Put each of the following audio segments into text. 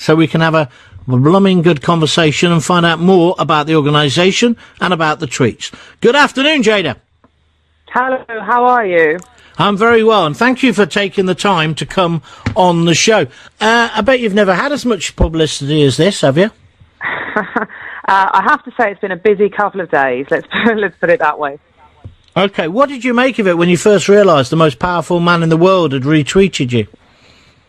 so we can have a blooming good conversation and find out more about the organisation and about the tweets. Good afternoon, Jayda. Hello, how are you? I'm very well, and thank you for taking the time to come on the show. I bet you've never had as much publicity as this, have you? I have to say it's been a busy couple of days. Let's put it that way. Okay, what did you make of it when you first realised the most powerful man in the world had retweeted you?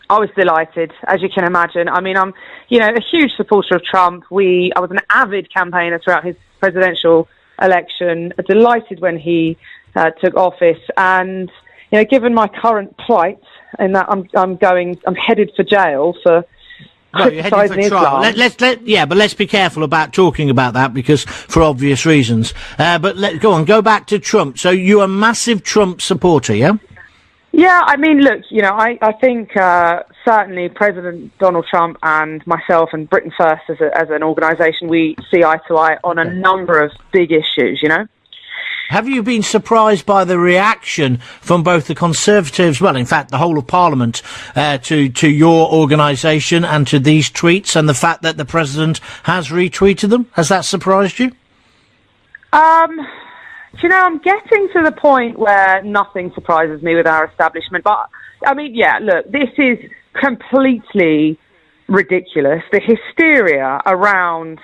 I was delighted, as you can imagine. I mean, I'm, a huge supporter of Trump. I was an avid campaigner throughout his presidential election. Delighted when he took office, and given my current plight, in that I'm headed for jail for. Well, you're heading for trial. But let's be careful about talking about that because for obvious reasons. But go back to Trump. So you're a massive Trump supporter, yeah? Yeah, I mean, look, I think certainly President Donald Trump and myself and Britain First as an organisation, we see eye to eye on a number of big issues, Have you been surprised by the reaction from both the Conservatives, well, in fact, the whole of Parliament, to your organisation and to these tweets, and the fact that the President has retweeted them? Has that surprised you? I'm getting to the point where nothing surprises me with our establishment. But, I mean, yeah, look, this is completely ridiculous. The hysteria around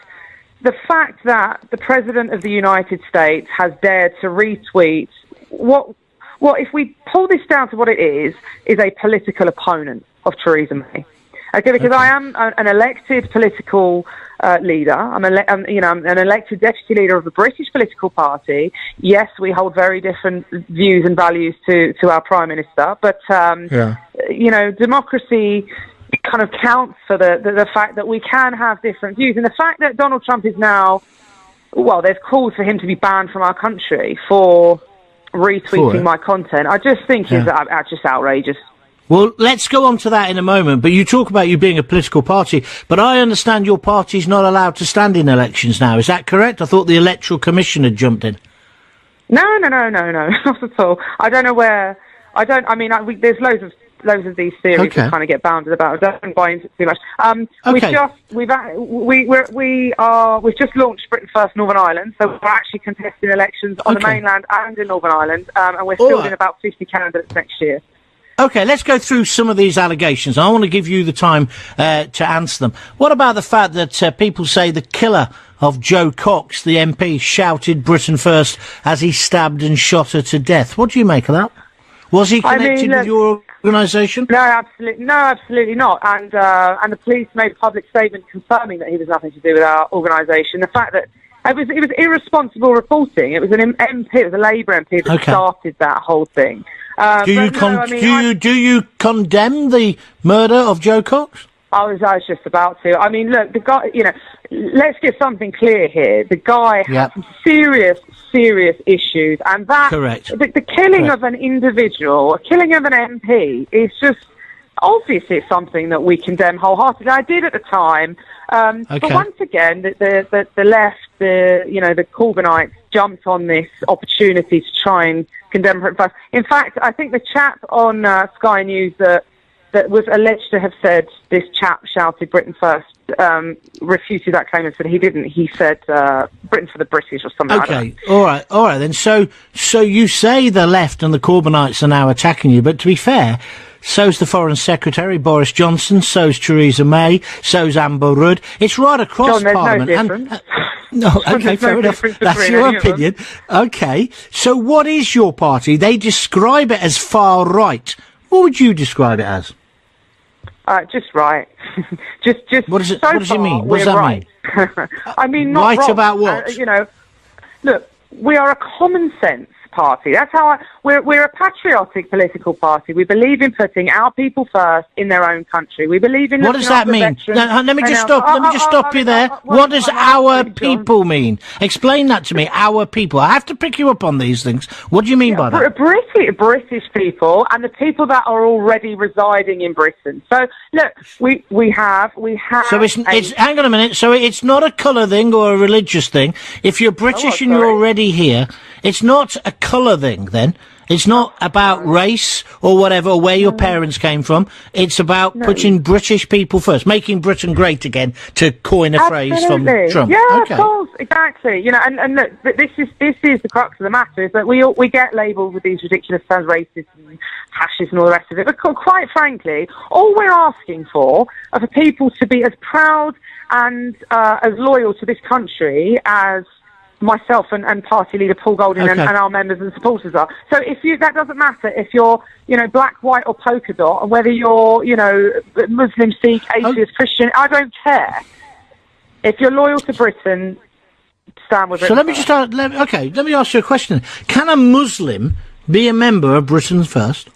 the fact that the President of the United States has dared to retweet what if we pull this down to what it is a political opponent of Theresa May. Okay, because I am an elected political leader. I'm an elected deputy leader of the British political party. Yes, we hold very different views and values to our Prime Minister, but democracy kind of counts for the fact that we can have different views. And the fact that Donald Trump is now, there's calls for him to be banned from our country for retweeting my content, I just think is just outrageous. Well, let's go on to that in a moment, but you talk about you being a political party, but I understand your party's not allowed to stand in elections now, is that correct? I thought the Electoral Commission had jumped in. No, not at all. I don't know where, there's loads of these theories that kind of get bounded about. I don't buy into too much. We've just launched Britain First Northern Ireland, so we're actually contesting elections on the mainland and in Northern Ireland, and we're fielding about 50 candidates next year. Okay, let's go through some of these allegations. I want to give you the time to answer them. What about the fact that people say the killer of Jo Cox, the MP, shouted Britain First as he stabbed and shot her to death? What do you make of that? Was he connected with your organisation? No, absolutely not. And the police made a public statement confirming that he was nothing to do with our organisation. The fact that it was irresponsible reporting. It was an MP, it was a Labour MP that started that whole thing. Do you condemn the murder of Jo Cox? I was just about to. I mean, look, the guy, let's get something clear here. The guy had some serious issues, and that the killing of an individual, a killing of an MP, is just obviously something that we condemn wholeheartedly. I did at the time, but once again, the left, the Corbynites jumped on this opportunity to try and condemn Britain First. In fact, I think the chap on Sky News that was alleged to have said this chap shouted Britain First refuted that claim and said he didn't. He said Britain for the British or something like that. Okay, all right then. So you say the left and the Corbynites are now attacking you, but to be fair, so's the Foreign Secretary, Boris Johnson, so's Theresa May, so's Amber Rudd. It's right across Parliament. No difference. No, okay, fair enough. That's your opinion. Okay, so what is your party? They describe it as far right. What would you describe it as? Just right. just. What does it? So what does it mean? What does that right. mean? I mean, not right wrong. About what? Look, we are a common sense party. That's how we're a patriotic political party. We believe in putting our people first in their own country. We believe in. What does that mean? Let me just stop you there. What does our people mean? Explain that to me. Our people. I have to pick you up on these things. What do you mean by that? British people and the people that are already residing in Britain. So look, we have. So it's hang on a minute. So it's not a colour thing or a religious thing. If you're British and you're already here, it's not a colour thing then. It's not about race or whatever, or where your parents came from. It's about putting British people first, making Britain great again, to coin a phrase from Trump. Yeah, of course, exactly. You know, and look, this is the crux of the matter, is that we get labelled with these ridiculous terms, racist and fascist and all the rest of it. But quite frankly, all we're asking for are for people to be as proud and as loyal to this country as myself and party leader Paul Golding and our members and supporters are. So that doesn't matter if you're, black, white or polka dot, or whether you're, Muslim, Sikh, atheist, Christian, I don't care. If you're loyal to Britain, stand with Britain. So let me just let me ask you a question. Can a Muslim be a member of Britain First?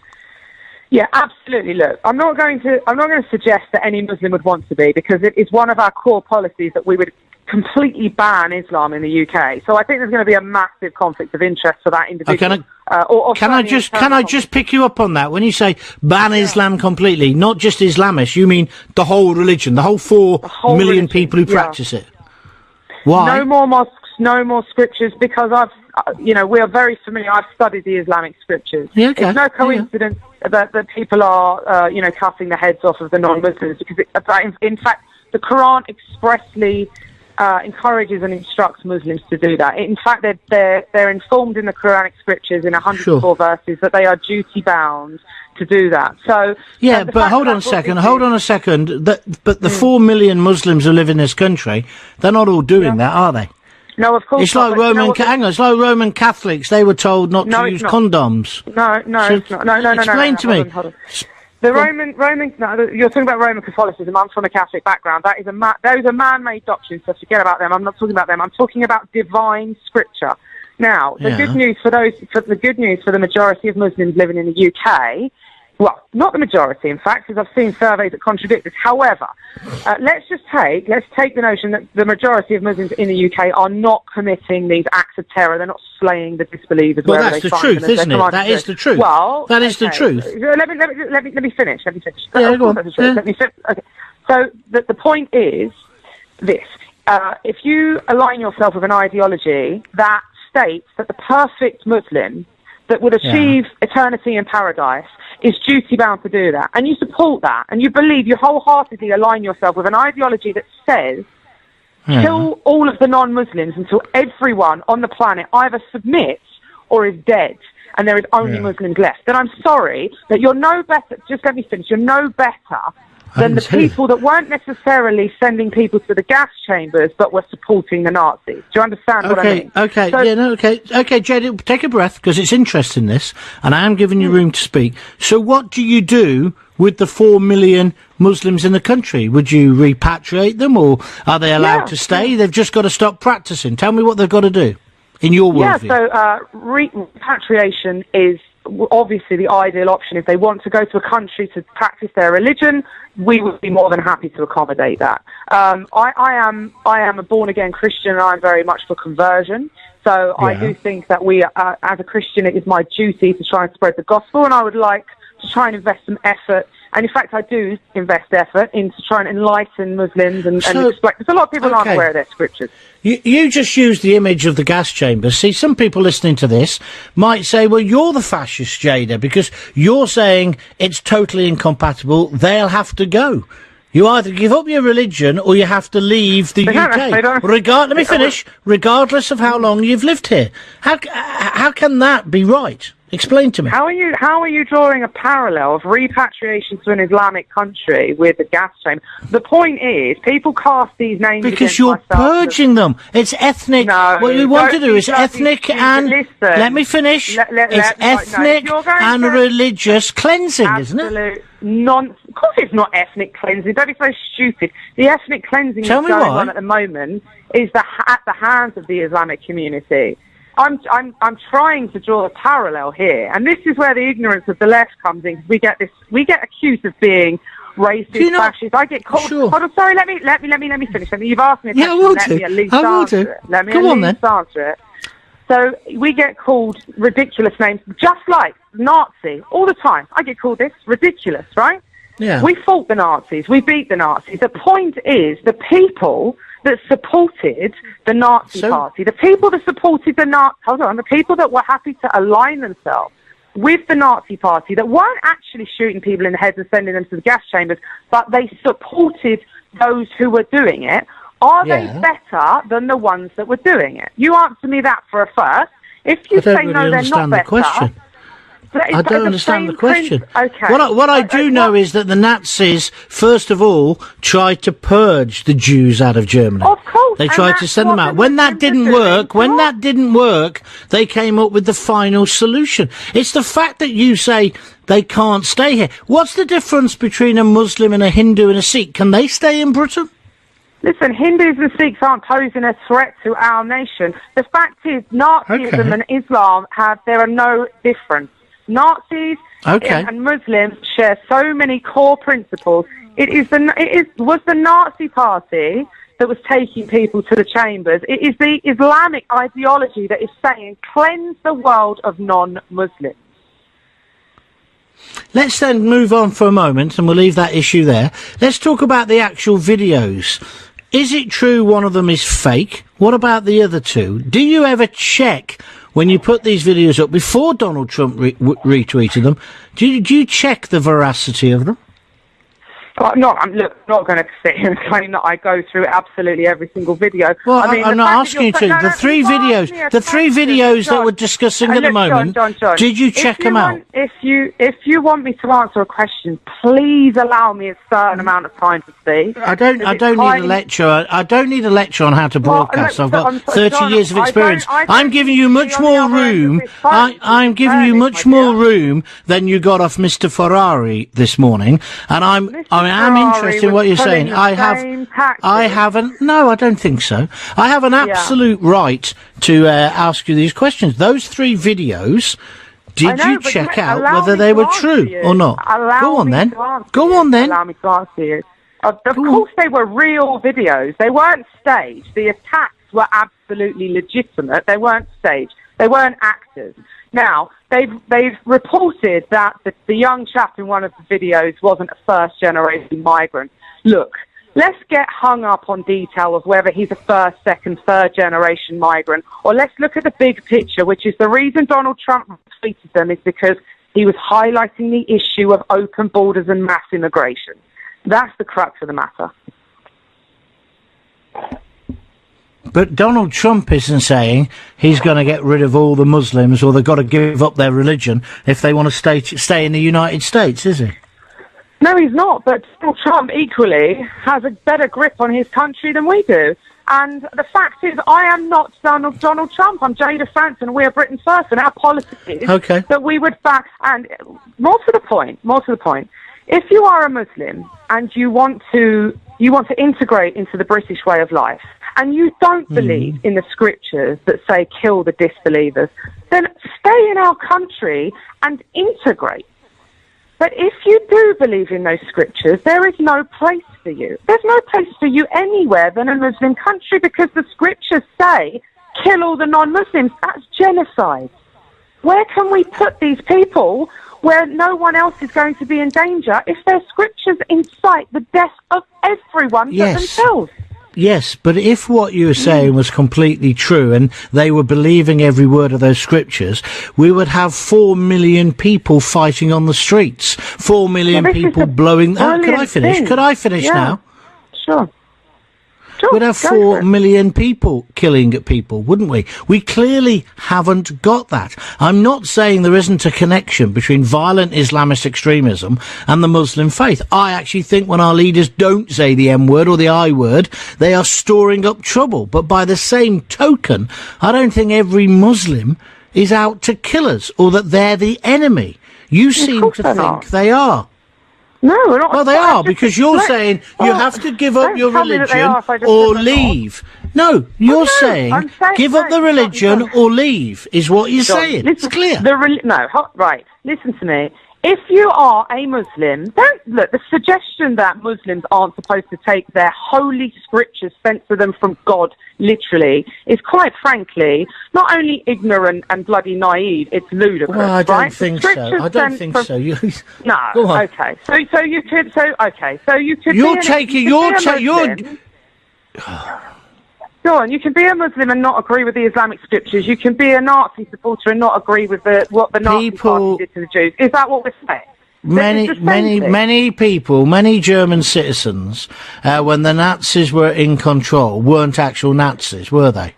Yeah, absolutely. Look, I'm not going to suggest that any Muslim would want to be, because it is one of our core policies that we would completely ban Islam in the UK. So I think there's going to be a massive conflict of interest for that individual. Can I just pick you up on that? When you say ban Islam completely, not just Islamists, you mean the whole religion, the whole 4 million people who practice it? Why? No more mosques, no more scriptures, because we are very familiar. I've studied the Islamic scriptures. Yeah, okay. It's no coincidence that people are, cutting the heads off of the non-Muslims, because in fact, the Quran expressly encourages and instructs Muslims to do that. In fact, they're informed in the Quranic scriptures in 104 verses that they are duty bound to do that. So but hold on a second. But the 4 million Muslims who live in this country, they're not all doing that, are they? No, of course. It's like it's like Roman Catholics. They were told not to use condoms. No, it's not. No. Explain to me. Hold on. The Roman, you're talking about Roman Catholicism. I'm from a Catholic background. Those are man-made doctrines, so forget about them. I'm not talking about them. I'm talking about divine scripture. Now, the good news for the majority of Muslims living in the UK, well, not the majority, in fact, because I've seen surveys that contradict this. However, let's take the notion that the majority of Muslims in the UK are not committing these acts of terror. They're not slaying the disbelievers. Well, that's the truth, isn't it? That is the truth. Well, that is the truth. Let me finish. Yeah, go on. Let me finish. Okay. So the point is this: if you align yourself with an ideology that states that the perfect Muslim that would achieve eternity in paradise is duty bound to do that, and you support that, and you wholeheartedly align yourself with an ideology that says kill all of the non-Muslims until everyone on the planet either submits or is dead, and there is only Muslims left, then I'm sorry that you're no better, just let me finish, you're no better than the people that weren't necessarily sending people to the gas chambers but were supporting the Nazis. Do you understand what I mean? Okay, Jayda, take a breath, because it's interesting this, and I am giving you room to speak. So what do you do with the 4 million Muslims in the country? Would you repatriate them, or are they allowed to stay? They've just got to stop practicing. Tell me what they've got to do, in your worldview. Yeah, so repatriation is obviously the ideal option. If they want to go to a country to practice their religion, we would be more than happy to accommodate that. I am a born-again Christian, and I'm very much for conversion. So I do think that as a Christian, it is my duty to try and spread the gospel, and I would like to try and invest some effort. And in fact, I do invest effort into trying to enlighten Muslims and explain. Because a lot of people aren't aware of their scriptures. You just used the image of the gas chamber. See, some people listening to this might say, well, you're the fascist, Jayda, because you're saying it's totally incompatible. They'll have to go. You either give up your religion or you have to leave the UK. Let me finish. Regardless of how long you've lived here. How can that be right? Explain to me. How are you drawing a parallel of repatriation to an Islamic country with the gas chamber? The point is, people cast these names because you're purging them. It's ethnic. No, what we want to do is ethnic and let me finish. It's ethnic and religious cleansing, isn't it? Of course, it's not ethnic cleansing. Don't be so stupid. The ethnic cleansing that's going on at the moment is at the hands of the Islamic community. I'm trying to draw a parallel here, and this is where the ignorance of the left comes in. We get accused of being racist, fascist. I get called. Hold on, sorry. Let me finish. You've asked me a question. Let me at least answer it. Let me at least answer it. So we get called ridiculous names, just like Nazi, all the time. I get called this ridiculous, right? Yeah. We fought the Nazis. We beat the Nazis. The point is, the people that supported the Nazi party, the people that supported the people that were happy to align themselves with the Nazi Party that weren't actually shooting people in the heads and sending them to the gas chambers, but they supported those who were doing it, are they better than the ones that were doing it? You answer me that for a first. If you say no, they're not better. I don't understand the question. Okay. What I do know is that the Nazis, first of all, tried to purge the Jews out of Germany. Of course. They tried to send them out. When that didn't work, they came up with the final solution. It's the fact that you say they can't stay here. What's the difference between a Muslim and a Hindu and a Sikh? Can they stay in Britain? Listen, Hindus and Sikhs aren't posing a threat to our nation. The fact is, Nazism and Islam there are no difference. Nazis and Muslims share so many core principles. It was the Nazi Party that was taking people to the chambers. It is the Islamic ideology that is saying cleanse the world of non-Muslims. Let's then move on for a moment, and we'll leave that issue there. Let's talk about the actual videos. Is it true one of them is fake? What about the other two? Do you ever check when you put these videos up before Donald Trump retweeted them? Do you check the veracity of them? I'm not going to sit here and claim that I go through absolutely every single video. Well, I'm not asking you to. The three videos that we're discussing at the moment, John, did you check them out? If you want me to answer a question, please allow me a certain amount of time to speak. I don't need a lecture. I don't need a lecture on how to broadcast. I've got 30 years of experience. I'm giving you much more room. I'm giving you much more room than you got off Mr. Ferrari this morning, and I'm interested in what you're saying. I haven't. No, I don't think so. I have an absolute right to ask you these questions. Those three videos, did you check out whether they were true or not? Go on then. Allow me to answer you. Of course, they were real videos. They weren't staged. The attacks were absolutely legitimate. They weren't staged. They weren't actors. Now, they've reported that the young chap in one of the videos wasn't a first-generation migrant. Look, let's get hung up on detail of whether he's a first, second, third-generation migrant, or let's look at the big picture, which is the reason Donald Trump tweeted them is because he was highlighting the issue of open borders and mass immigration. That's the crux of the matter. But Donald Trump isn't saying he's going to get rid of all the Muslims or they've got to give up their religion if they want to stay in the United States, is he? No, he's not. But Donald Trump equally has a better grip on his country than we do. And the fact is, I am not Donald Trump. I'm Jayda Fransen. We are Britain First. And our policy is that we would back... And more to the point, if you are a Muslim and you want to integrate into the British way of life, and you don't believe in the scriptures that say kill the disbelievers, then stay in our country and integrate. But if you do believe in those scriptures, there is no place for you. There's no place for you anywhere than a Muslim country because the scriptures say kill all the non-Muslims. That's genocide. Where can we put these people where no one else is going to be in danger if their scriptures incite the death of everyone but themselves? Yes, but if what you were saying was completely true and they were believing every word of those scriptures, we would have 4 million people fighting on the streets. 4 million people blowing... Could I finish now? Sure. We'd have 4 million people killing people, wouldn't we? We clearly haven't got that. I'm not saying there isn't a connection between violent Islamist extremism and the Muslim faith. I actually think when our leaders don't say the M word or the I word, they are storing up trouble. But by the same token, I don't think every Muslim is out to kill us or that they're the enemy. You seem to think they are. No, we're not. Well, they are, because you're saying you have to give up your religion or leave. No, you're saying give up the religion or leave, is what you're saying. It's clear. Right. Listen to me. If you are a Muslim, the suggestion that Muslims aren't supposed to take their holy scriptures sent to them from God literally is quite frankly not only ignorant and bloody naive, it's ludicrous. Well, I don't think so. No. Go on. Okay. So you could. You're taking. Go on, you can be a Muslim and not agree with the Islamic scriptures. You can be a Nazi supporter and not agree with what the Nazi party did to the Jews. Is that what we're saying? Many people, many German citizens, when the Nazis were in control, weren't actual Nazis, were they?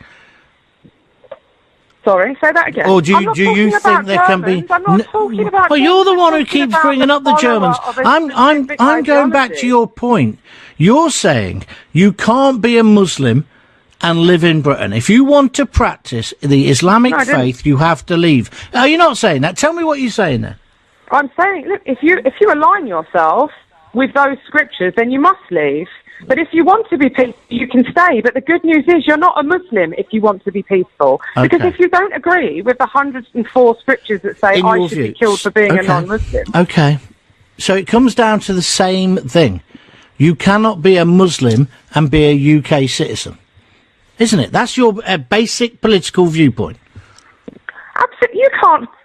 Sorry, say that again. Or do you think there can be? I'm not talking about. Well, you're the one who keeps bringing up the Germans. I'm going back to your point. You're saying you can't be a Muslim and live in Britain. If you want to practice the Islamic faith, you have to leave. Are you not saying that? Tell me what you're saying there. I'm saying, look, if you align yourself with those scriptures, then you must leave. But if you want to be peaceful, you can stay. But the good news is you're not a Muslim if you want to be peaceful. Okay. Because if you don't agree with the 104 scriptures that say I should be killed for being a non-Muslim. Okay. So it comes down to the same thing. You cannot be a Muslim and be a UK citizen. Isn't it? That's your basic political viewpoint. Absolutely.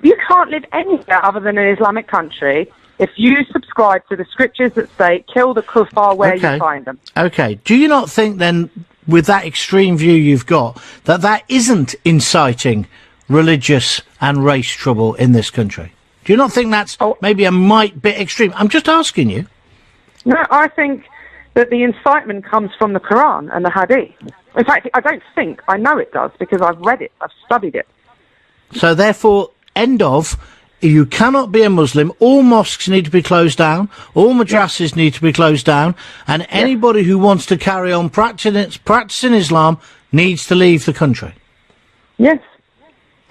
You can't live anywhere other than an Islamic country if you subscribe to the scriptures that say kill the kuffar where you find them. Okay. Do you not think then, with that extreme view you've got, that isn't inciting religious and race trouble in this country? Do you not think that's maybe a bit extreme? I'm just asking you. No, I think that the incitement comes from the Quran and the Hadith. In fact, I know it does because I've read it, I've studied it. So therefore, end of, you cannot be a Muslim, all mosques need to be closed down, all madrasas need to be closed down, and anybody who wants to carry on practicing Islam needs to leave the country. Yes.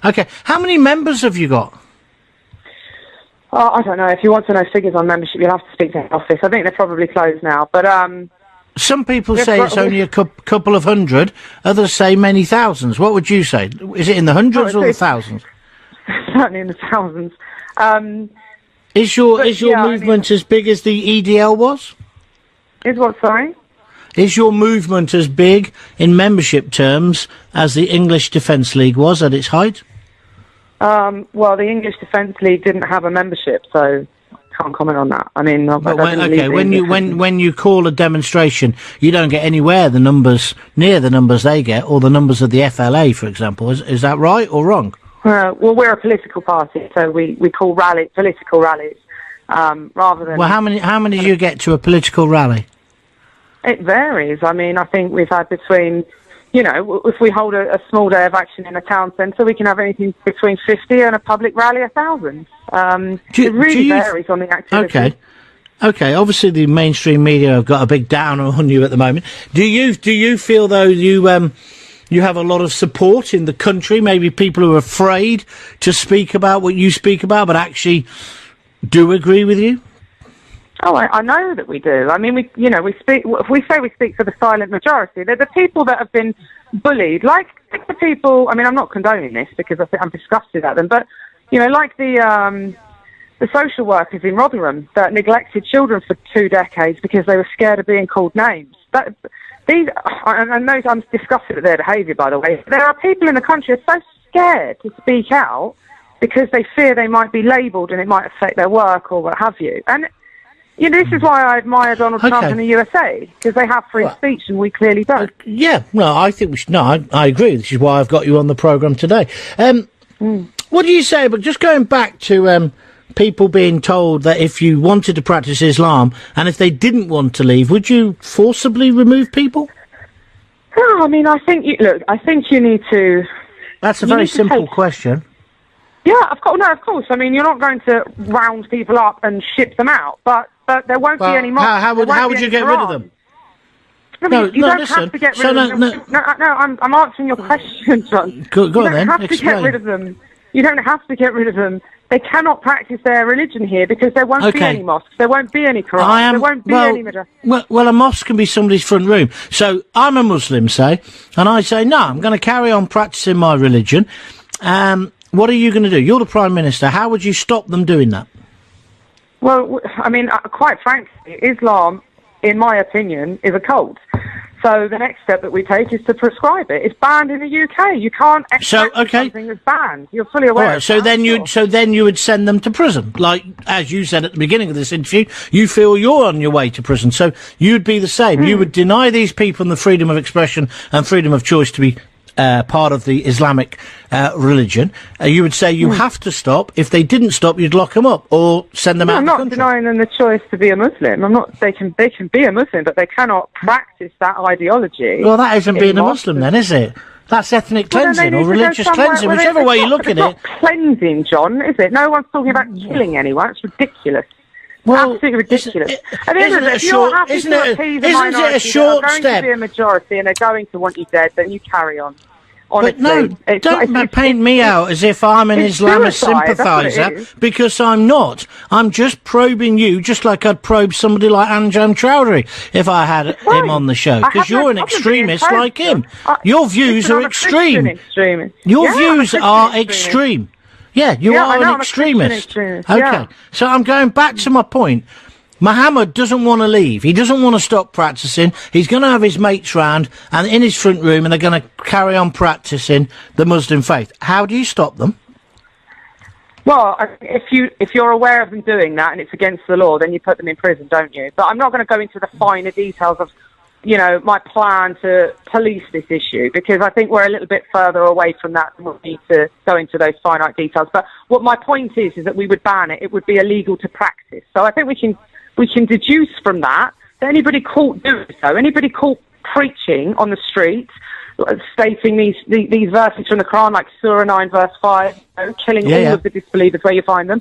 Okay, how many members have you got? I don't know. If you want to know figures on membership, you'll have to speak to the office. I think they're probably closed now, but some people say it's only a couple of hundred. Others say many thousands. What would you say? Is it in the hundreds or the thousands? Certainly in the thousands. Is your movement as big as the EDL was? Is what, sorry? Is your movement as big in membership terms as the English Defence League was at its height? Well, the English Defence League didn't have a membership, so can't comment on that. I mean, when you call a demonstration, you don't get anywhere near the numbers they get, or the numbers of the FLA, for example. Is that right or wrong? Well, we're a political party, so we call political rallies rather than. Well, how many do you get to a political rally? It varies. I mean, I think we've had between. You know, if we hold a small day of action in a town centre, we can have anything between 50 and a public rally 1,000. It really varies on the activity. Okay. Obviously, the mainstream media have got a big downer on you at the moment. Do you feel though you have a lot of support in the country? Maybe people who are afraid to speak about what you speak about, but actually do agree with you. Oh, I know that we do. I mean, we speak. If we say we speak for the silent majority, they're the people that have been bullied, like the people. I mean, I'm not condoning this because I think I'm disgusted at them, but like the social workers in Rotherham that neglected children for 2 decades because they were scared of being called names. I'm disgusted at their behaviour, by the way. There are people in the country who are so scared to speak out because they fear they might be labelled and it might affect their work or what have you. And this is why I admire Donald Trump in the USA, because they have free speech and we clearly don't. I think we should. No, I agree. This is why I've got you on the programme today. What do you say, but just going back to people being told that if you wanted to practice Islam and if they didn't want to leave, would you forcibly remove people? No, I mean, I think you need to... That's a very simple question. Yeah, of course. I mean, you're not going to round people up and ship them out, but there won't be any more. How would you get rid of them? You don't have to get rid of them. No, I'm answering your question, John. Go on then. You don't have to get rid of them. You don't have to get rid of them. They cannot practice their religion here because there won't be any mosques, there won't be any Quran, there won't be any madrasa. Well, a mosque can be somebody's front room. So I'm a Muslim, say, and I say, no, I'm going to carry on practicing my religion. What are you going to do? You're the Prime Minister. How would you stop them doing that? Well, I mean, quite frankly, Islam, in my opinion, is a cult. So the next step that we take is to prescribe it. It's banned in the UK. You can't extract something that's banned. You're fully aware. Right, so then you would send them to prison, like as you said at the beginning of this interview. You feel you're on your way to prison, so you'd be the same. You would deny these people the freedom of expression and freedom of choice to be part of the Islamic religion. You would say you have to stop. If they didn't stop, you'd lock them up or send them out of the country. I'm not denying them the choice to be a Muslim. I'm not. They can be a Muslim, but they cannot practice that ideology. Well, that isn't being a Muslim, then, is it? That's ethnic cleansing or religious cleansing, whichever way you look at it. It's not cleansing, John, is it? No one's talking about killing anyone. It's ridiculous. Well, absolutely ridiculous. If you're happy to appease a minority that are going to be a majority and they're going to want you dead, then you carry on. Honestly, but no, don't paint me out as if I'm an Islamist sympathiser, because I'm not. I'm just probing you, just like I'd probe somebody like Anjan Chowdhury if I had him on the show, because you're an extremist like him. Your views are extreme. Your views are extreme. Yeah, you are an extremist. Okay, so I'm going back to my point. Muhammad doesn't want to leave. He doesn't want to stop practicing. He's going to have his mates round and in his front room, and they're going to carry on practicing the Muslim faith. How do you stop them? Well, if you're aware of them doing that and it's against the law, then you put them in prison, don't you? But I'm not going to go into the finer details of, my plan to police this issue, because I think we're a little bit further away from that than we need to go into those finite details. But what my point is that we would ban it. It would be illegal to practice. So I think we can deduce from that anybody caught doing so, anybody caught preaching on the street, stating these verses from the Quran, like Surah 9, verse 5, killing all of the disbelievers where you find them,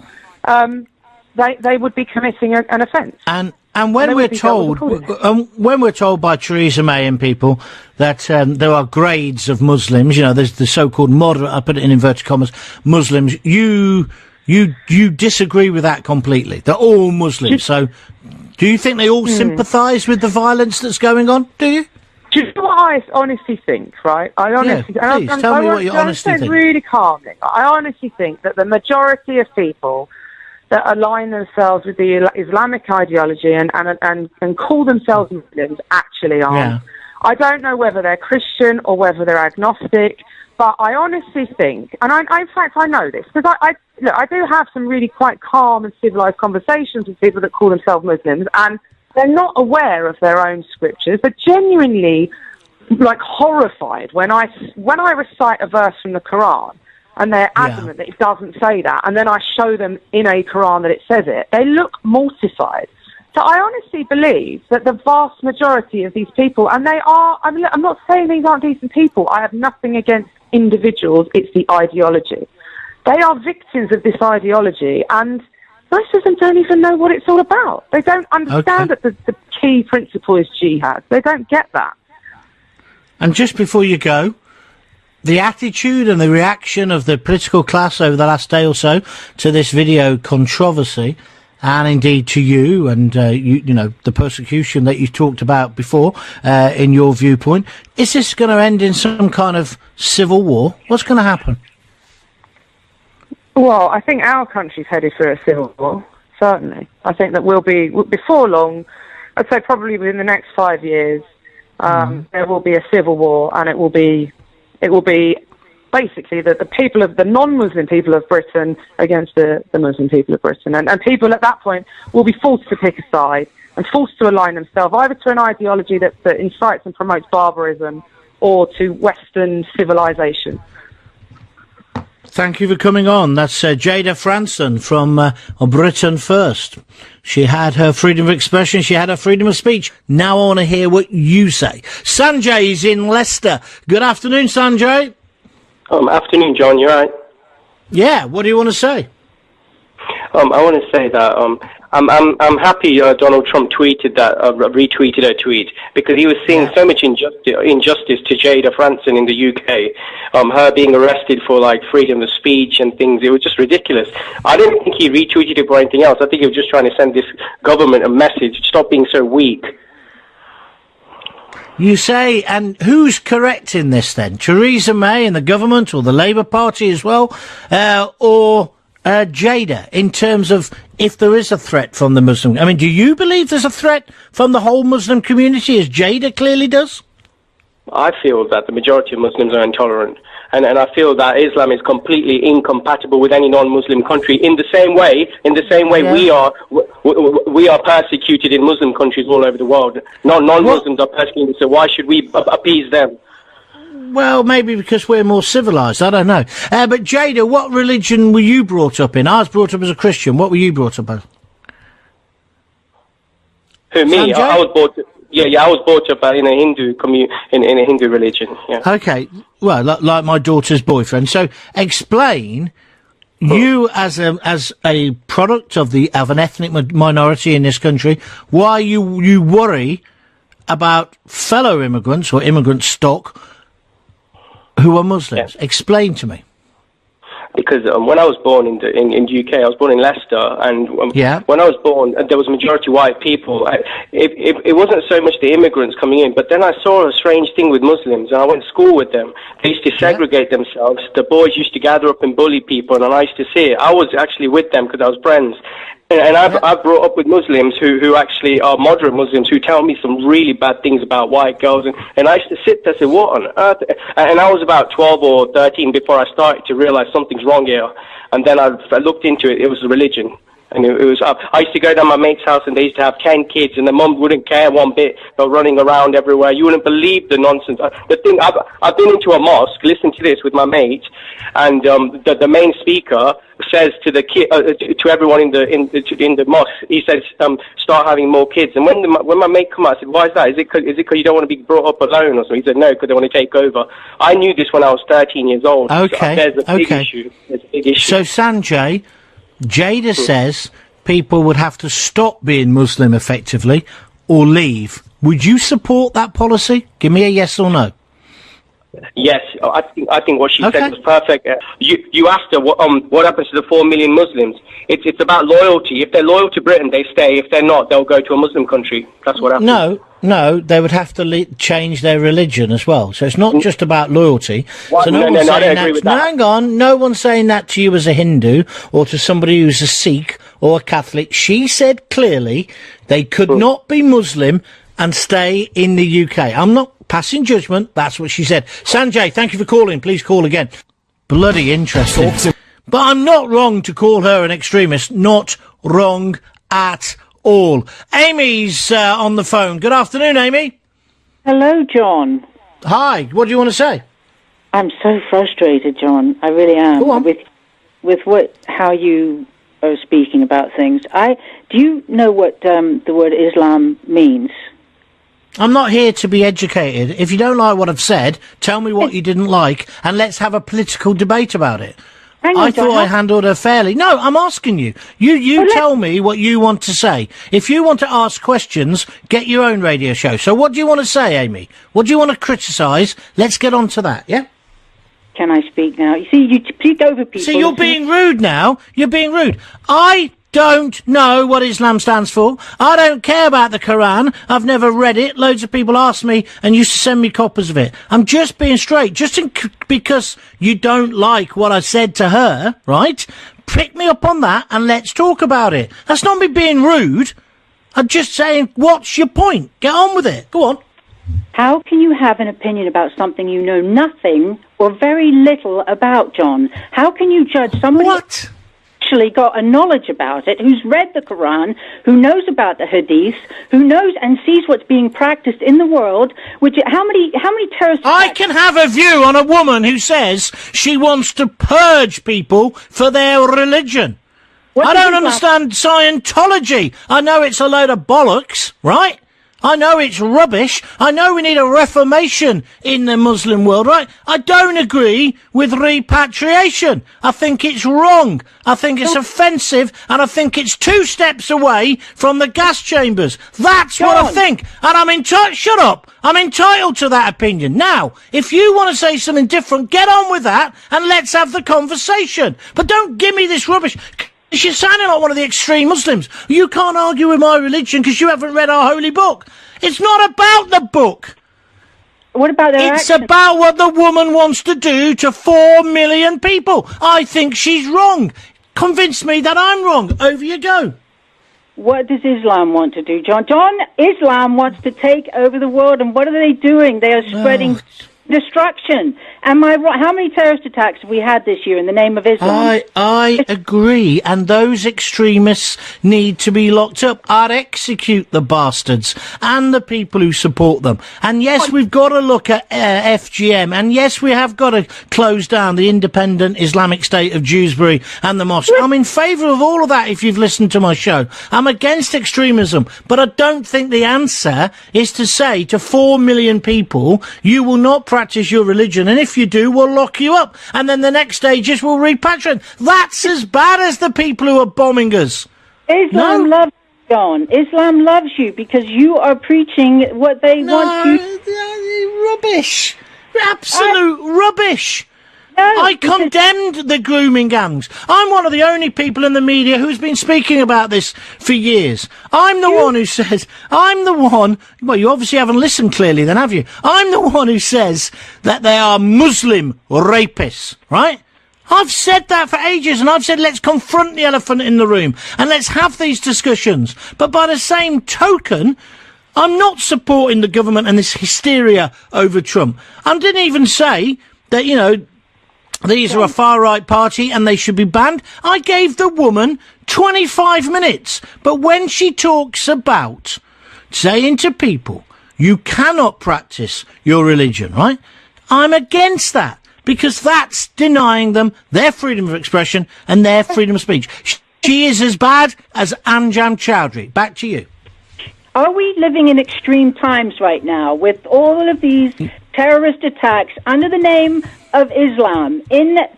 they would be committing an offence. And when we're told by Theresa May and people that there are grades of Muslims, there's the so-called moderate, I put it in inverted commas, Muslims, you disagree with that completely. They're all Muslims. So do you think they all sympathise with the violence that's going on? Do you? Do you know what I honestly think, right? I honestly please, tell me what you honestly think. Really calmly. I honestly think that the majority of people that align themselves with the Islamic ideology and call themselves Muslims actually aren't. Yeah. I don't know whether they're Christian or whether they're agnostic, but I honestly think, and in fact I know this, because I do have some really quite calm and civilised conversations with people that call themselves Muslims, and they're not aware of their own scriptures. They're genuinely horrified when I recite a verse from the Quran, and they're adamant that it doesn't say that, and then I show them in a Quran that it says it. They look mortified. So I honestly believe that the vast majority of these people, and they are, I'm not saying these aren't decent people. I have nothing against individuals. It's the ideology. They are victims of this ideology, and most of them don't even know what it's all about. They don't understand that the key principle is jihad. They don't get that. And just before you go, the attitude and the reaction of the political class over the last day or so to this video controversy, and indeed to you and the persecution that you talked about before, in your viewpoint, is this going to end in some kind of civil war? What's going to happen? Well, I think our country's headed for a civil war, certainly. I think that before long, I'd say probably within the next 5 years, there will be a civil war, and it will be basically the non-Muslim people of Britain against the Muslim people of Britain. And people at that point will be forced to pick a side and forced to align themselves either to an ideology that incites and promotes barbarism or to Western civilization. Thank you for coming on. That's Jayda Fransen from Britain First. She had her freedom of expression. She had her freedom of speech. Now I want to hear what you say. Sanjay is in Leicester. Good afternoon, Sanjay. Afternoon, John. You right? Yeah. What do you want to say? I want to say that I'm happy Donald Trump retweeted her tweet, because he was seeing so much injustice to Jayda Fransen in the UK, her being arrested for freedom of speech and things. It was just ridiculous. I didn't think he retweeted it for anything else. I think he was just trying to send this government a message: stop being so weak. You say, and who's correct in this then? Theresa May and the government, or the Labour Party as well, or Jayda, in terms of if there is a threat from the Muslim? I mean, do you believe there's a threat from the whole Muslim community, as Jayda clearly does? I feel that the majority of Muslims are intolerant, and I feel that Islam is completely incompatible with any non-Muslim country. In the same way, we are persecuted in Muslim countries all over the world. Non-Muslims are persecuted, so why should we appease them? Well, maybe because we're more civilised. I don't know. But Jayda, what religion were you brought up in? I was brought up as a Christian. What were you brought up as? Who, me? I was brought up. Yeah, I was brought up in a Hindu in a Hindu religion. Yeah. Okay, well, like my daughter's boyfriend. So, explain you as a product of an ethnic minority in this country, why you worry about fellow immigrants or immigrant stock who are Muslims. Yeah. Explain to me. Because when I was born in UK, I was born in Leicester, and when I was born, there was a majority white people. It wasn't so much the immigrants coming in, but then I saw a strange thing with Muslims, and I went to school with them. They used to segregate themselves. The boys used to gather up and bully people, and I used to see it. I was actually with them because I was friends. And I've brought up with Muslims who actually are moderate Muslims who tell me some really bad things about white girls. And I used to sit there and say, what on earth? And I was about 12 or 13 before I started to realize something's wrong here. And then I looked into it. It was religion. And it was, I used to go down my mate's house and they used to have 10 kids and the mum wouldn't care one bit. They were running around everywhere. You wouldn't believe the nonsense. The thing, I've been into a mosque, listen to this with my mate, and the main speaker says to the kid, to everyone in the mosque, he says, start having more kids. And when my mate come out, I said, why is that? Is it because you don't want to be brought up alone or something? He said, no, because they want to take over. I knew this when I was 13 years old. Okay. So there's a big issue. There's a big issue. So Sanjay, Jayda says people would have to stop being Muslim effectively or leave. Would you support that policy? Give me a yes or no. Yes, I think what she said was perfect. You asked her what happens to the 4 million Muslims. It's about loyalty. If they're loyal to Britain, they stay. If they're not, they'll go to a Muslim country. That's what happens. No, they would have to change their religion as well. So it's not just about loyalty. So I don't agree with that. Hang on, no one's saying that to you as a Hindu or to somebody who's a Sikh or a Catholic. She said clearly they could not be Muslim and stay in the UK. I'm not passing judgment. That's what she said. Sanjay, thank you for calling. Please call again. Bloody interesting. But I'm not wrong to call her an extremist. Not wrong at all. Amy's on the phone. Good afternoon, Amy. Hello, John. Hi. What do you want to say? I'm so frustrated, John. I really am. Go on. With how you are speaking about things. Do you know what the word Islam means? I'm not here to be educated. If you don't like what I've said, tell me what you didn't like, and let's have a political debate about it. I thought I handled her fairly. No, I'm asking you. You tell me what you want to say. If you want to ask questions, get your own radio show. So what do you want to say, Amy? What do you want to criticise? Let's get on to that, yeah? Can I speak now? You see, you speak over people. See, you're being rude now. You're being rude. I don't know what Islam stands for. I don't care about the Quran. I've never read it. Loads of people ask me and used to send me copies of it. I'm just being straight. Because you don't like what I said to her, right? Pick me up on that and let's talk about it. That's not me being rude. I'm just saying, what's your point? Get on with it. Go on. How can you have an opinion about something you know nothing or very little about, John? How can you judge somebody... What? Actually got a knowledge about it, who's read the Quran, who knows about the Hadith, who knows and sees what's being practiced in the world, how many terrorist attacks... I can have a view on a woman who says she wants to purge people for their religion. I don't understand Scientology. I know it's a load of bollocks, right? I know it's rubbish. I know we need a reformation in the Muslim world, right? I don't agree with repatriation. I think it's wrong. I think it's offensive, and I think it's 2 steps away from the gas chambers. That's what I think. And I'm entitled... Shut up. I'm entitled to that opinion. Now, if you want to say something different, get on with that, and let's have the conversation. But don't give me this rubbish... You're sounding like one of the extreme Muslims. You can't argue with my religion because you haven't read our holy book. It's not about the book. What about their It's about what the woman wants to do to 4 million people. I think she's wrong. Convince me that I'm wrong. Over you go. what does Islam want to do, John? Islam wants to take over the world, and what are they doing? They are spreading destruction. Am I right? How many terrorist attacks have we had this year in the name of Islam? I agree, and those extremists need to be locked up. I'd execute the bastards and the people who support them. And yes, we've got to look at FGM, and yes, we have got to close down the independent Islamic State of Dewsbury and the mosque. I'm in favour of all of that if you've listened to my show. I'm against extremism, but I don't think the answer is to say to 4 million people, you will not practice your religion, and if you do, we'll lock you up, and then the next stages will repatriate. That's as bad as the people who are bombing us. Islam loves you, John. Islam loves you because you are preaching what they want you. Rubbish. Absolute rubbish. No, I condemned the grooming gangs. I'm one of the only people in the media who's been speaking about this for years. I'm the one who says, well, you obviously haven't listened clearly then, have you? I'm the one who says that they are Muslim rapists, right? I've said that for ages, and I've said let's confront the elephant in the room and let's have these discussions. But by the same token, I'm not supporting the government and this hysteria over Trump. I didn't even say that, these are a far-right party and they should be banned. I gave the woman 25 minutes. But when she talks about saying to people, you cannot practice your religion, right? I'm against that because that's denying them their freedom of expression and their freedom of speech. She is as bad as Anjam Chowdhury. Back to you. Are we living in extreme times right now with all of these terrorist attacks under the name of Islam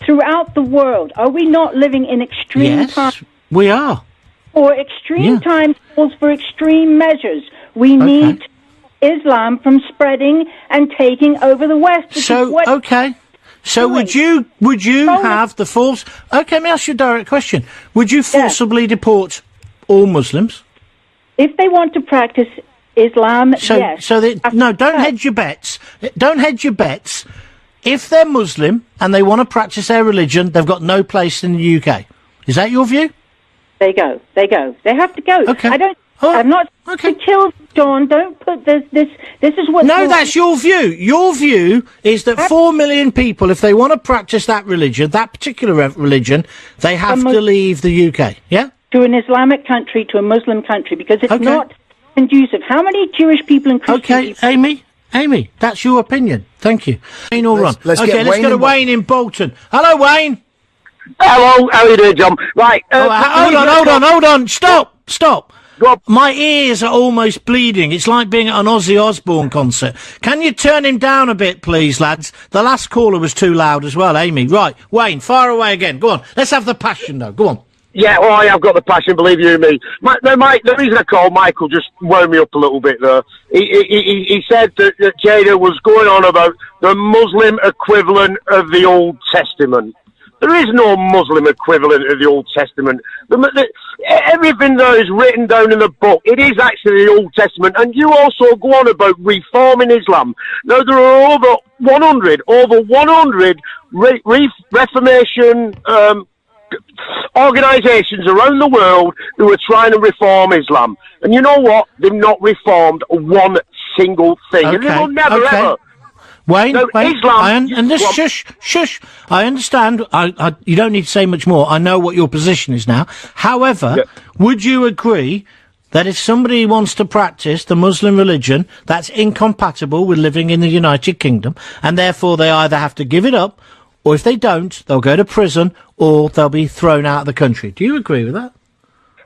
throughout the world? Are we not living in extreme times? Yes, we are. Or extreme times calls for extreme measures. We need Islam from spreading and taking over the West. So would you have the force? Okay, let me ask you a direct question. Would you forcibly deport all Muslims? If they want to practice Islam, yes. Don't hedge your bets. Don't hedge your bets. If they're Muslim and they want to practice their religion, they've got no place in the UK. Is that your view? They go. They have to go. Okay. I'm not killed, John. Don't put this is what... No, that's your view. Your view is that 4 million people, if they want to practice that religion, that particular religion, they have to leave the UK, yeah? To an Islamic country, to a Muslim country, because it's not conducive. How many Jewish people and Christian people... Amy, that's your opinion. Thank you. Wayne or Ron? Let's go to Wayne in Bolton. Hello, Wayne. Hello, how are you doing, John? Right. Hold on. Stop. My ears are almost bleeding. It's like being at an Ozzy Osbourne concert. Can you turn him down a bit, please, lads? The last caller was too loud as well, Amy. Right, Wayne, fire away again. Go on. Let's have the passion, though. Go on. Yeah, well, I have got the passion, believe you me. The reason I called Michael just wound me up a little bit there. He said that Jayda was going on about the Muslim equivalent of the Old Testament. There is no Muslim equivalent of the Old Testament. Everything there is written down in the book. It is actually the Old Testament. And you also go on about reforming Islam. Now, there are over 100 Reformation organisations around the world who are trying to reform Islam. And you know what? They've not reformed one single thing. And they will never, ever. Wayne, Islam, shush. I understand. You don't need to say much more. I know what your position is now. However, would you agree that if somebody wants to practice the Muslim religion, that's incompatible with living in the United Kingdom, and therefore they either have to give it up, or if they don't, they'll go to prison, or they'll be thrown out of the country. Do you agree with that?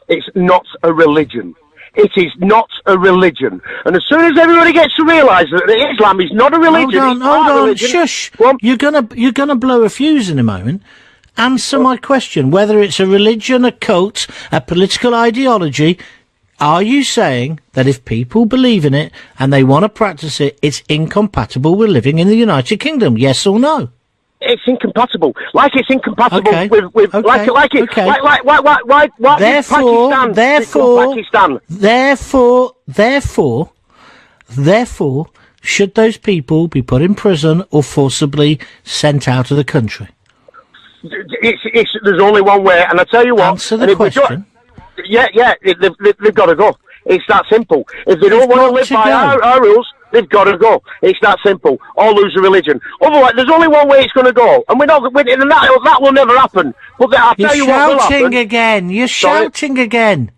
It's not a religion. It is not a religion. And as soon as everybody gets to realise that Islam is not a religion... Hold on, shush. You're gonna blow a fuse in a moment. Answer my question. Whether it's a religion, a cult, a political ideology, are you saying that if people believe in it and they want to practice it, it's incompatible with living in the United Kingdom? Yes or no? It's incompatible. Like it's incompatible with Therefore, should those people be put in prison or forcibly sent out of the country? There's only one way, and I tell you what. Answer the question. they've got to go. It's that simple. If they don't want to live by our rules, they've got to go. It's that simple. Or lose a religion. Otherwise, there's only one way it's going to go, and that will never happen. But I'll tell you what will happen. You're shouting again. You're shouting again.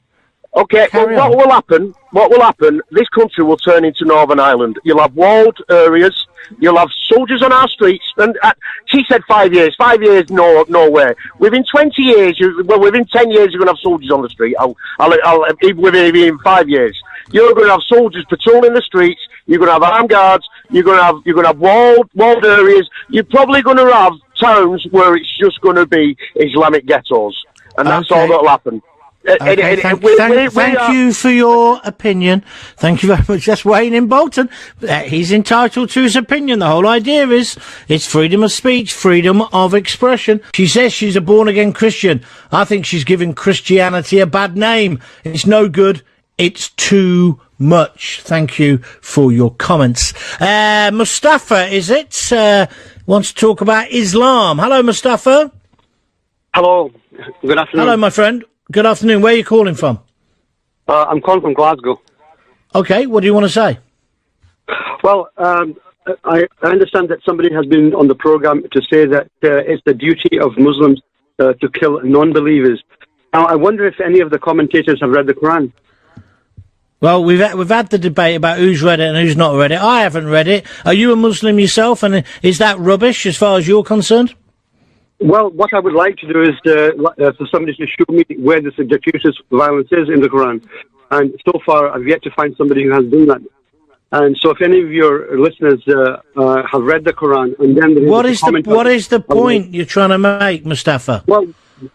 Okay, well, what will happen, this country will turn into Northern Ireland. You'll have walled areas, you'll have soldiers on our streets, and she said 5 years. 5 years, nowhere. Within 20 years, within 10 years, you're going to have soldiers on the street. Within 5 years. You're going to have soldiers patrolling the streets, you're going to have armed guards, you're going to have walled areas, you're probably going to have towns where it's just going to be Islamic ghettos. And that's all that'll happen. Okay, thank you for your opinion. Thank you very much. That's Wayne in Bolton. He's entitled to his opinion. The whole idea is it's freedom of speech, freedom of expression. She says she's a born-again Christian. I think she's giving Christianity a bad name. It's no good. It's too much. Thank you for your comments. Mustafa, is it? Wants to talk about Islam. Hello, Mustafa. Hello. Good afternoon. Hello, my friend. Good afternoon. Where are you calling from? I'm calling from Glasgow. Okay, what do you want to say? Well, I understand that somebody has been on the programme to say that it's the duty of Muslims to kill non-believers. Now, I wonder if any of the commentators have read the Quran. Well, we've had the debate about who's read it and who's not read it. I haven't read it. Are you a Muslim yourself, and is that rubbish as far as you're concerned? Well, what I would like to do is for somebody to show me where the gratuitous violence is in the Quran. And so far, I've yet to find somebody who has done that. And so if any of your listeners have read the Quran, and then... What is the point you're trying to make, Mustafa? Well,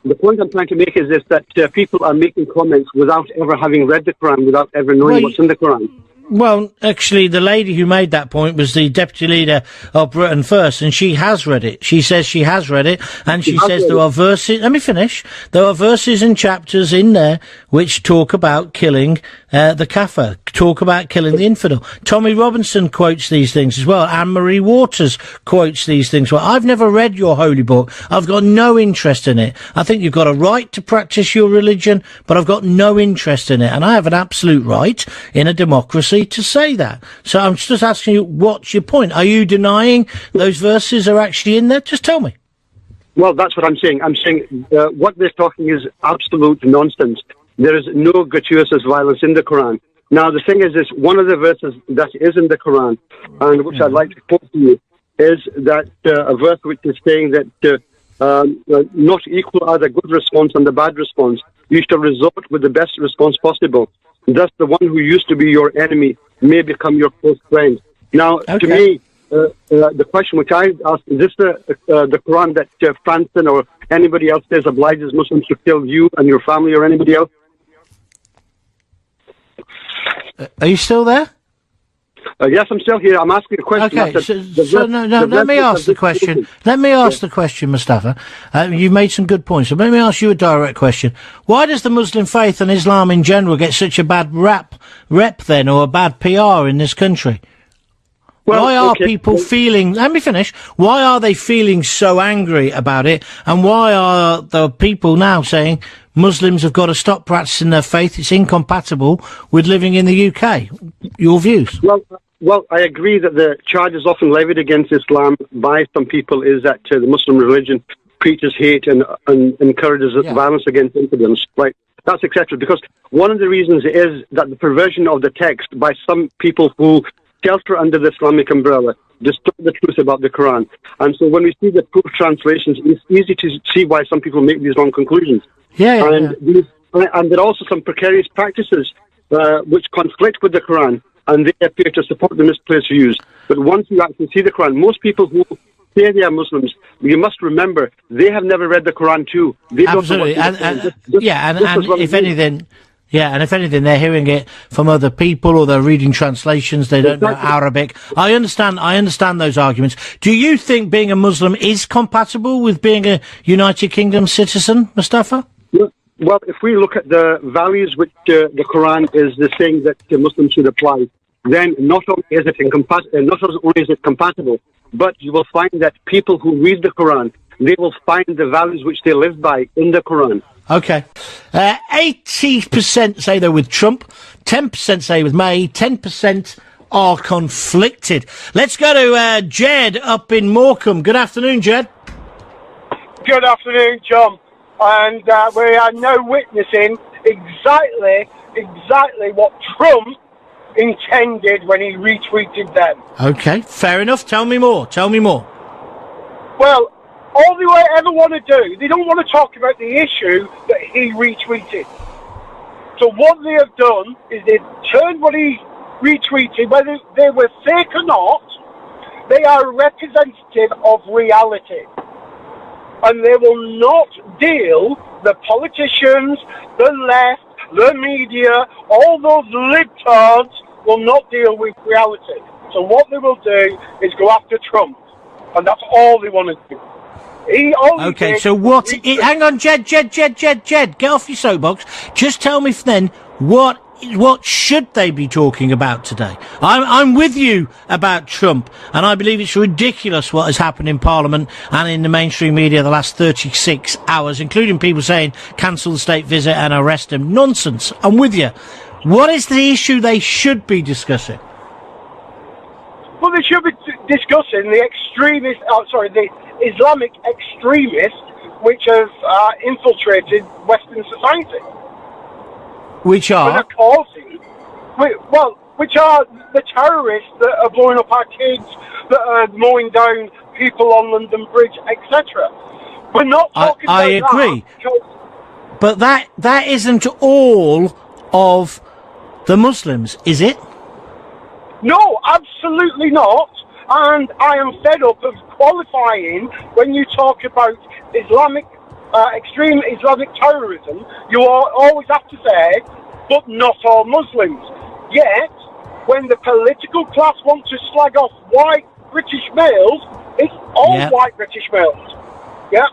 the point I'm trying to make is this, that people are making comments without ever having read the Quran, without ever knowing what's in the Quran. Well, actually, the lady who made that point was the deputy leader of Britain First, and she has read it. She says she has read it, and she says there are verses... Let me finish. There are verses and chapters in there which talk about killing the kafir, talk about killing the infidel. Tommy Robinson quotes these things as well. Anne-Marie Waters quotes these things. Well, I've never read your holy book. I've got no interest in it. I think you've got a right to practice your religion, but I've got no interest in it, and I have an absolute right in a democracy to say that. So I'm just asking you, what's your point? Are you denying those verses are actually in there? Just tell me. Well, that's what I'm saying. I'm saying what they're talking is absolute nonsense. There is no gratuitous violence in the Quran. Now, the thing is one of the verses that is in the Quran, and which I'd like to quote to you, is that a verse which is saying that not equal are the good response and the bad response. You shall resort with the best response possible. Thus, the one who used to be your enemy may become your close friend. Now, to me, the question which I asked, is this the Quran that Fransen or anybody else says obliges Muslims to kill you and your family or anybody else? Are you still there? Yes, I'm still here. I'm asking a question. Okay, let me ask the question. Let me ask the question, Mustafa. You've made some good points, so let me ask you a direct question. Why does the Muslim faith and Islam in general get such a bad rep then, or a bad PR in this country? Well, why are people feeling... Let me finish. Why are they feeling so angry about it? And why are the people now saying Muslims have got to stop practicing their faith? It's incompatible with living in the UK. Your views? Well, I agree that the charges often levied against Islam by some people is that the Muslim religion preaches hate and encourages violence against infidels. Right? That's accepted because one of the reasons is that the perversion of the text by some people who shelter under the Islamic umbrella distort the truth about the Quran. And so when we see the proof translations, it's easy to see why some people make these wrong conclusions. And there are also some precarious practices which conflict with the Quran, and they appear to support the misplaced views. But once you actually see the Quran, most people who say they are Muslims, you must remember, they have never read the Quran too. They Absolutely. And if anything... Yeah, and if anything, they're hearing it from other people, or they're reading translations. They don't know Arabic. I understand those arguments. Do you think being a Muslim is compatible with being a United Kingdom citizen, Mustafa? Well, if we look at the values which the Quran is the thing that Muslims should apply, then not only is it compatible, but you will find that people who read the Quran they will find the values which they live by in the Quran. Okay. 80% say they're with Trump, 10% say with May, 10% are conflicted. Let's go to Jed up in Morecambe. Good afternoon, Jed. Good afternoon, John. And we are now witnessing exactly what Trump intended when he retweeted them. Okay, fair enough. Tell me more. Well, all they ever want to do, they don't want to talk about the issue that he retweeted. So what they have done is they've turned what he retweeted, whether they were fake or not, they are representative of reality. And they will not deal, the politicians, the left, the media, all those libtards will not deal with reality. So what they will do is go after Trump. And that's all they want to do. Okay, so what... hang on, Jed, get off your soapbox. Just tell me then, what should they be talking about today? I'm with you about Trump, and I believe it's ridiculous what has happened in Parliament and in the mainstream media the last 36 hours, including people saying cancel the state visit and arrest him. Nonsense. I'm with you. What is the issue they should be discussing? Well, they should be discussing the the Islamic extremists which have infiltrated Western society. Which are? Which are the terrorists that are blowing up our kids, that are mowing down people on London Bridge, etc. We're not talking about that. I agree. But that isn't all of the Muslims, is it? No, absolutely not. And I am fed up of qualifying when you talk about extreme Islamic terrorism. You always have to say, but not all Muslims. Yet, when the political class want to slag off white British males, it's all white British males. Yeah.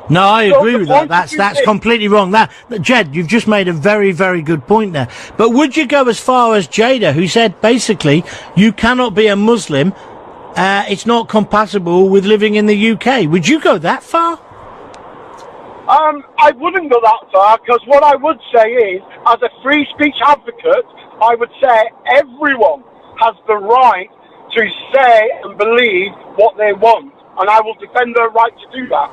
No, I agree with that. That's completely wrong. Jed, you've just made a very, very good point there. But would you go as far as Jayda, who said basically you cannot be a Muslim, it's not compatible with living in the UK? Would you go that far? I wouldn't go that far, because what I would say is, as a free speech advocate, I would say everyone has the right to say and believe what they want, and I will defend their right to do that.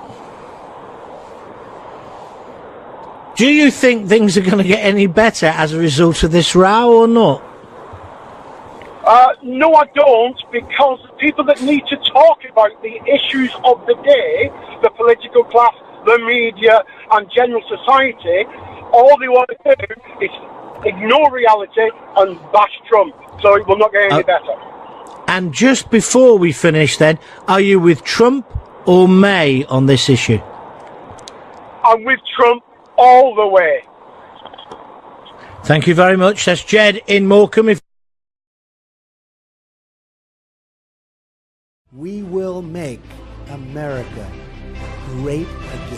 Do you think things are going to get any better as a result of this row or not? No, I don't, because the people that need to talk about the issues of the day, the political class, the media, and general society, all they want to do is ignore reality and bash Trump. So it will not get any better. And just before we finish then, are you with Trump or May on this issue? I'm with Trump all the way. Thank you very much. That's Jed in Morecambe. We will make America great again.